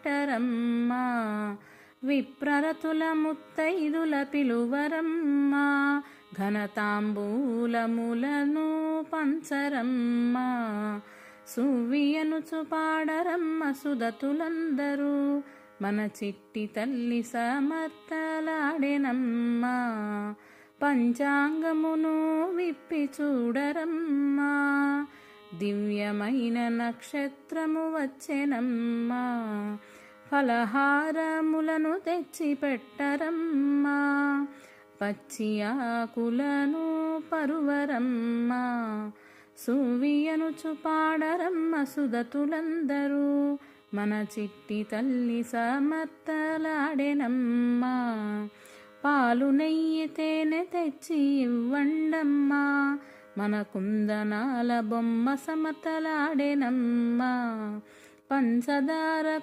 పెట్టరమ్మా. విప్రరతుల ముత్తైదుల పిలువరమ్మా, ఘనతాంబూలములను పంచరమ్మా. సువ్వియనుచు పాడరమ్మ సుదతులందరూ, మన చిట్టి తల్లి సమర్థలాడెనమ్మా. పంచాంగమును విప్పి చూడరమ్మా, దివ్యమైన నక్షత్రము వచ్చెనమ్మా. ఫలహారములను తెచ్చి పెట్టరమ్మా, పచ్చి ఆకులను పరువరమ్మా. సువ్వియనుచు పాడరమ్మ సుదతులందరూ, మన చిట్టి తల్లి సమర్థలాడెనమ్మా. పాలు నెయ్యి తేనె తెచ్చి ఇవ్వండమ్మా, మన కుందనాల బొమ్మ సమర్థలాడెనమ్మా. పంచదార